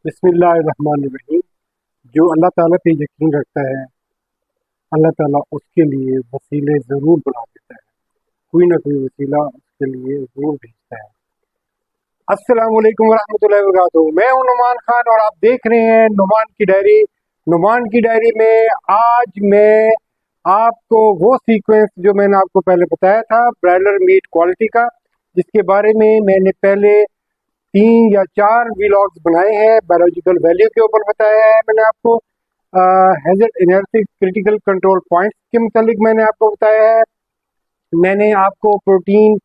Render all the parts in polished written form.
बिस्मिल्लाहिर्रहमानिर्रहीम। जो अल्लाह ताला पे यकीन रखता है, अल्लाह ताला उसके लिए वसीले ज़रूर बना देता है। कोई ना कोई वसीला उसके लिए ज़रूर भेजता है। अस्सलामु अलैकुम वरहमतुल्लाहि वबरकातुहू। मैं हूं नुमान खान और आप देख रहे हैं नुमान की डायरी। नुमान की डायरी में आज मैं आपको वो सीक्वेंस जो मैंने आपको पहले बताया था ब्रायलर मीट क्वालिटी का, जिसके बारे में मैंने पहले 3 या 4 व्लॉग्स बनाए हैं। बायोलॉजिकल वैल्यू के ऊपर बताया है मैंने आपको, hazard analysis, critical control points के मुतालिक मैंने आपको बताया है। मैंने आपको प्रोटीन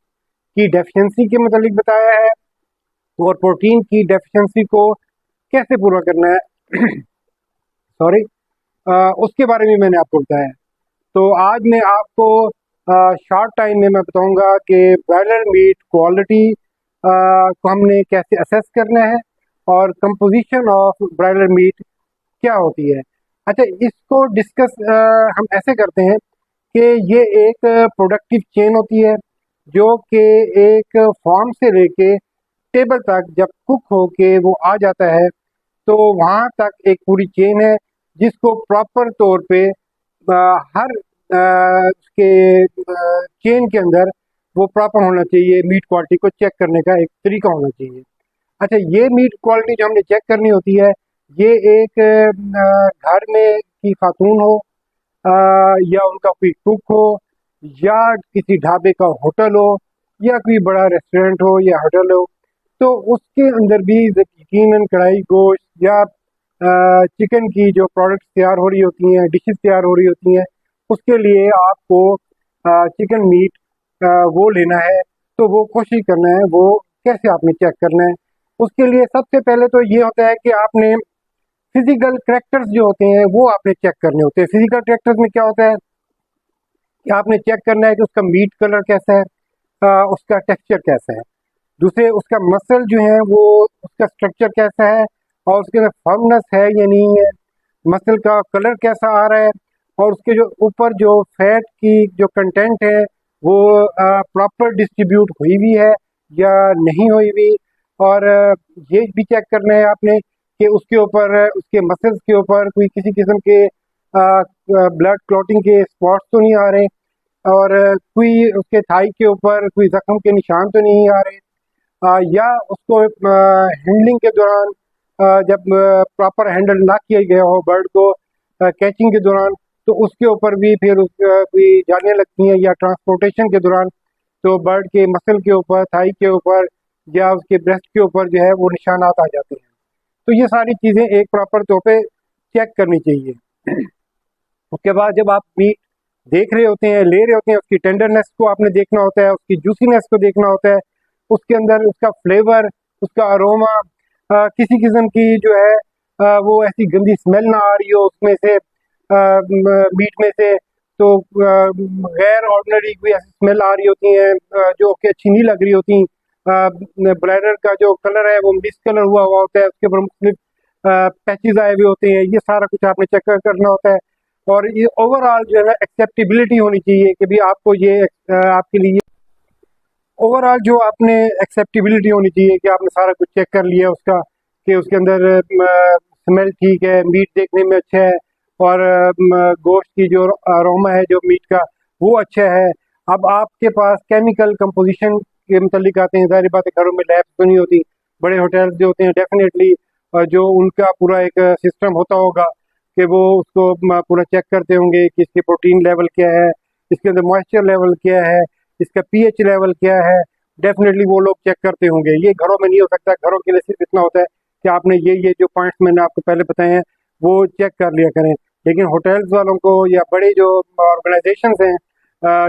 की डेफिशिएंसी के मुतालिक बताया है और प्रोटीन की डेफिशिएंसी को कैसे पूरा करना है सॉरी उसके बारे में मैंने आपको बताया है। तो आज मैं आपको शॉर्ट टाइम में मैं बताऊंगा कि ब्रायलर मीट क्वालिटी को हमने कैसे असेस करना है और कंपोजिशन ऑफ ब्रायलर मीट क्या होती है। अच्छा, इसको डिस्कस हम ऐसे करते हैं कि ये एक प्रोडक्टिव चेन होती है जो कि एक फार्म से लेके टेबल तक जब कुक हो के वो आ जाता है तो वहाँ तक एक पूरी चेन है जिसको प्रॉपर तौर पे हर के चेन के अंदर वो प्रॉपर होना चाहिए। मीट क्वालिटी को चेक करने का एक तरीका होना चाहिए। अच्छा, ये मीट क्वालिटी जो हमने चेक करनी होती है, ये एक घर में की खातून हो या उनका कोई कुक हो या किसी ढाबे का होटल हो या कोई बड़ा रेस्टोरेंट हो या होटल हो, तो उसके अंदर भी यकीनन कढ़ाई गोश्त या चिकन की जो प्रोडक्ट्स तैयार हो रही होती हैं, डिशेस तैयार हो रही होती हैं, उसके लिए आपको चिकन मीट वो लेना है। तो वो कोशिश करना है, वो कैसे आपने चेक करना है। उसके लिए सबसे पहले तो ये होता है कि आपने फिजिकल करैक्टर्स जो होते हैं वो आपने चेक करने होते हैं। फिजिकल करैक्टर्स में क्या होता है कि आपने चेक करना है कि उसका मीट कलर कैसा है, उसका टेक्सचर कैसा है, दूसरे उसका मसल जो है वो उसका स्ट्रक्चर कैसा है और उसके अंदर फर्मनेस है या नहीं है, मसल का कलर कैसा आ रहा है और उसके जो ऊपर जो फैट की जो कंटेंट है वो प्रॉपर डिस्ट्रीब्यूट हुई हुई है या नहीं हुई हुई। और ये भी चेक करना है आपने कि उसके ऊपर उसके मसल्स के ऊपर कोई किसी किस्म के ब्लड क्लॉटिंग के स्पॉट्स तो नहीं आ रहे और कोई उसके थाई के ऊपर कोई जख्म के निशान तो नहीं आ रहे, या उसको हैंडलिंग के दौरान जब प्रॉपर हैंडल ना किया गया हो बर्ड को कैचिंग के दौरान, तो उसके ऊपर भी फिर कोई जालियाँ लगती हैं या ट्रांसपोर्टेशन के दौरान तो बर्ड के मसल के ऊपर, थाई के ऊपर या उसके ब्रेस्ट के ऊपर जो है वो निशानात आ जाते हैं। तो ये सारी चीज़ें एक प्रॉपर तौर पे चेक करनी चाहिए। उसके बाद जब आप मीट देख रहे होते हैं, ले रहे होते हैं, उसकी टेंडरनेस को आपने देखना होता है, उसकी जूसीनेस को देखना होता है, उसके अंदर उसका फ्लेवर, उसका अरोमा, किसी किस्म की जो है वो ऐसी गंदी स्मेल ना आ रही हो उसमें से, मीट में से, तो गैर ऑर्डिनरी कोई ऐसी स्मेल आ रही होती है जो कि अच्छी नहीं लग रही होती। ब्रायलर का जो कलर है वो मिक्स कलर हुआ हुआ होता है, उसके ऊपर मुख्तलिफ पैचेज आए हुए होते हैं, ये सारा कुछ आपने चेक करना होता है। और ये ओवरऑल जो है एक्सेप्टेबिलिटी होनी चाहिए कि भी आपको ये आपके लिए ओवरऑल जो आपने एक्सेप्टेबिलिटी होनी चाहिए कि आपने सारा कुछ चेक कर लिया उसका, कि उसके अंदर स्मेल ठीक है, मीट देखने में अच्छा है और गोश्त की जो अरोमा है जो मीट का वो अच्छा है। अब आपके पास केमिकल कंपोजिशन के मुतालिक आते हैं, ज़ाहिर बात है घरों में लैब्स तो नहीं होती, बड़े होटल्स जो होते हैं डेफिनेटली जो उनका पूरा एक सिस्टम होता होगा कि वो उसको पूरा चेक करते होंगे कि इसके प्रोटीन लेवल क्या है, इसके अंदर मॉइस्चर लेवल क्या है, इसका पीएच लेवल क्या है, डेफिनेटली वो लोग चेक करते होंगे। ये घरों में नहीं हो सकता। घरों के लिए सिर्फ इतना होता है कि आपने ये जो पॉइंट्स मैंने आपको पहले बताए हैं वो चेक कर लिया करें। लेकिन होटल्स वालों को या बड़े जो ऑर्गेनाइजेशन हैं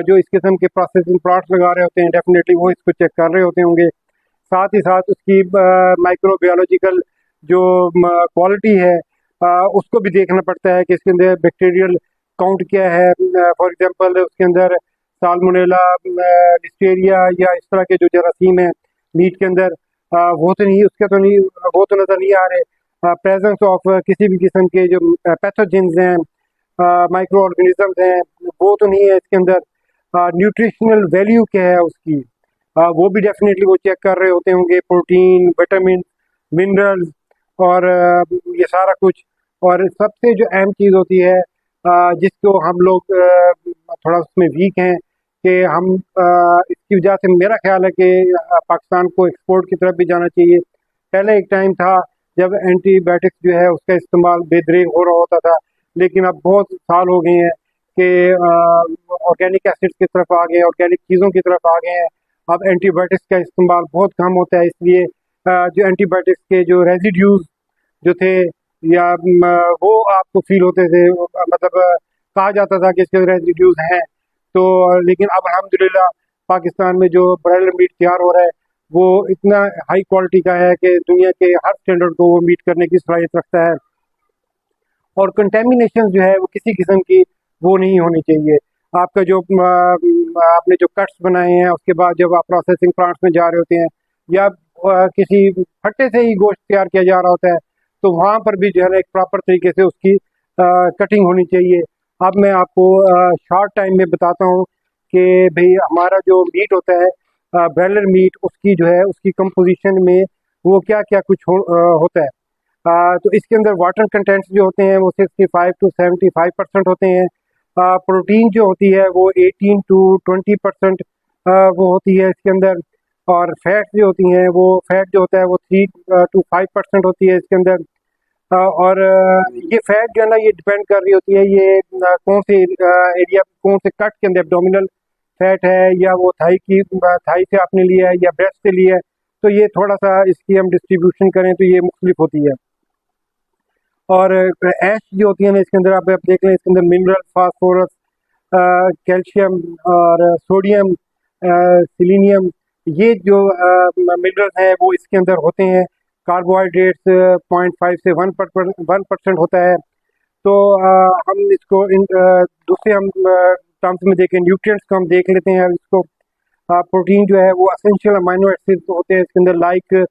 जो इस किस्म के प्रोसेसिंग प्लांट्स लगा रहे होते हैं, डेफिनेटली वो इसको चेक कर रहे होते होंगे। साथ ही साथ उसकी माइक्रोबायोलॉजिकल जो क्वालिटी है उसको भी देखना पड़ता है कि इसके अंदर बैक्टीरियल काउंट क्या है। फॉर एग्जांपल उसके अंदर साल्मोनेला, लिस्टेरिया या इस तरह के जो जरासीम है मीट के अंदर वो तो नहीं, उसके तो नहीं, वो तो नज़र नहीं आ रहे। प्रेजेंस ऑफ किसी भी किस्म के जो पैथोजेंस हैं, माइक्रो ऑर्गेनिजम्स हैं, वो तो नहीं है इसके अंदर। न्यूट्रिशनल वैल्यू क्या है उसकी, वो भी डेफिनेटली वो चेक कर रहे होते होंगे, प्रोटीन, विटामिन, मिनरल्स और ये सारा कुछ। और सबसे जो अहम चीज़ होती है जिसको हम लोग थोड़ा उसमें वीक हैं कि हम इसकी वजह से मेरा ख्याल है कि पाकिस्तान को एक्सपोर्ट की तरफ भी जाना चाहिए। पहले एक टाइम था जब एंटीबायोटिक्स जो है उसका इस्तेमाल बेदरेग हो रहा होता था, लेकिन अब बहुत साल हो गए हैं कि ऑर्गेनिक एसिड्स की तरफ आ गए हैं, ऑर्गेनिक चीज़ों की तरफ आ गए हैं। अब एंटीबायोटिक्स का इस्तेमाल बहुत कम होता है, इसलिए जो एंटीबायोटिक्स के जो रेजिड्यूज जो थे या वो आपको फील होते थे, मतलब कहा जाता था कि इसके रेजिड्यूज हैं। तो लेकिन अब अल्हम्दुलिल्लाह पाकिस्तान में जो ब्रायलर मीट तैयार हो रहा है वो इतना हाई क्वालिटी का है कि दुनिया के हर स्टैंडर्ड को वो मीट करने की सलाहियत रखता है। और कंटेमिनेशन जो है वो किसी किस्म की वो नहीं होनी चाहिए। आपका जो आपने जो कट्स बनाए हैं उसके बाद जब आप प्रोसेसिंग प्लांट्स में जा रहे होते हैं या किसी फट्टे से ही गोश्त तैयार किया जा रहा होता है, तो वहाँ पर भी जो है ना एक प्रॉपर तरीके से उसकी कटिंग होनी चाहिए। अब मैं आपको शॉर्ट टाइम में बताता हूँ कि भाई हमारा जो मीट होता है ब्रॉयलर मीट, उसकी जो है उसकी कंपोजिशन में वो क्या क्या कुछ होता है। तो इसके अंदर वाटर कंटेंट्स जो होते हैं वो 65 to 75% होते हैं। प्रोटीन जो होती है वो 18 to 20% वो होती है इसके अंदर। और फैट जो होती हैं वो फैट जो होता है वो 3 to 5% होती है इसके अंदर। और ये फैट जो है ना ये डिपेंड कर रही होती है ये कौन से एरिया कौन से कट के अंदर एब्डोमिनल फैट है या वो थाई की थाई से आपने लिया है या ब्रेस्ट से लिया है। तो ये थोड़ा सा इसकी हम डिस्ट्रीब्यूशन करें तो ये मुख्तलिफ होती है। और ऐश जो होती है ना इसके अंदर आप देख लें, इसके अंदर मिनरल, फास्फोरस, कैल्शियम और सोडियम, सिलीनियम, ये जो मिनरल्स हैं वो इसके अंदर होते हैं। कार्बोहाइड्रेट्स 0.5 से 1% होता है। तो हम इसको इन दूसरे हम टर्म्स में देखें, न्यूट्रिएंट्स को हम देख लेते हैं। अब इसको प्रोटीन जो है वो असेंशियल अमाइनो एसिड्स होते हैं इसके अंदर, लाइक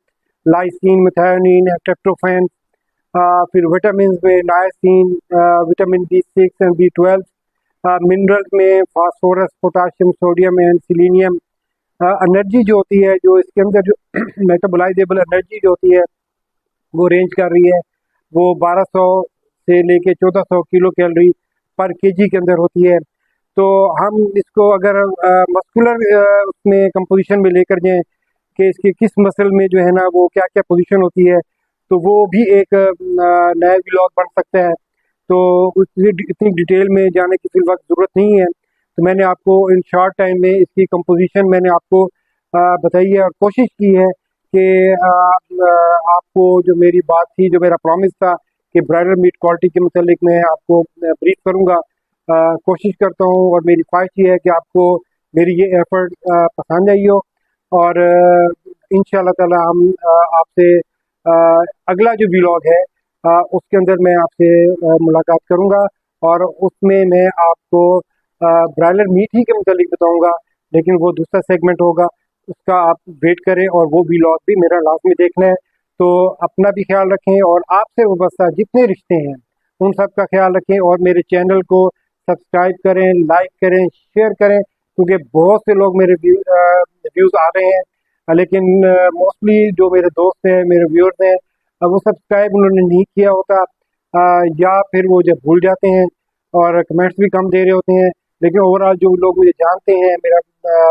लाइसिन, मेथियोनिन, ट्रिप्टोफैन। फिर विटामिन में niacin, vitamin B6 and B12। Minerals में phosphorus, potassium, sodium and selenium. Energy जो होती है जो इसके अंदर जो मेटाबोलाइजेबल एनर्जी जो होती है वो रेंज कर रही है वो 1200 से लेके 1400 किलो कैलोरी पर केजी के अंदर होती है। तो हम इसको अगर मस्कुलर उसमें कंपोजिशन में लेकर जाएं कि इसके किस मसल में जो है ना वो क्या क्या पोजीशन होती है, तो वो भी एक नया व्लॉग बन सकता है। तो उसकी इतनी डिटेल में जाने की फिर वक्त ज़रूरत नहीं है। तो मैंने आपको इन शॉर्ट टाइम में इसकी कंपोजिशन मैंने आपको बताई है और कोशिश की है कि आपको जो मेरी बात थी, जो मेरा प्रॉमिस था कि ब्रॉयलर मीट क्वालिटी के मुतालिक मैं आपको ब्रीफ करूँगा, कोशिश करता हूँ। और मेरी ख्वाहिश ये है कि आपको मेरी ये एफर्ट पसंद आई हो। और इंशाल्लाह ताला हम आपसे अगला जो व्लॉग है उसके अंदर मैं आपसे मुलाकात करूंगा और उसमें मैं आपको ब्रॉयलर मीट ही के मुतालिक बताऊंगा, लेकिन वो दूसरा सेगमेंट होगा, उसका आप वेट करें और वो व्लॉग भी मेरा लाजमी देखना है। तो अपना भी ख्याल रखें और आपसे वाबस्ता जितने रिश्ते हैं उन सब का ख्याल रखें और मेरे चैनल को सब्सक्राइब करें, लाइक करें, शेयर करें, क्योंकि बहुत से लोग मेरे व्यूज़ आ रहे हैं लेकिन मोस्टली जो मेरे दोस्त हैं, मेरे व्यूअर्स हैं, वो सब्सक्राइब उन्होंने नहीं किया होता या फिर वो जब भूल जाते हैं और कमेंट्स भी कम दे रहे होते हैं। लेकिन ओवरऑल जो लोग मुझे जानते हैं मेरा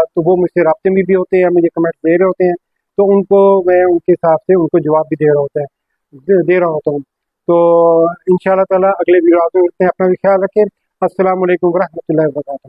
तो वो मुझसे राब्ते में भी होते हैं, मुझे कमेंट्स दे रहे होते हैं, तो उनको मैं उनके हिसाब से उनको जवाब भी दे रहा होता हूँ। तो इंशाल्लाह ताला अगले वीडियो में मिलते हैं। अपना भी ख्याल रखें। अस्सलाम वालेकुम व रहमतुल्लाहि व बरकातहू।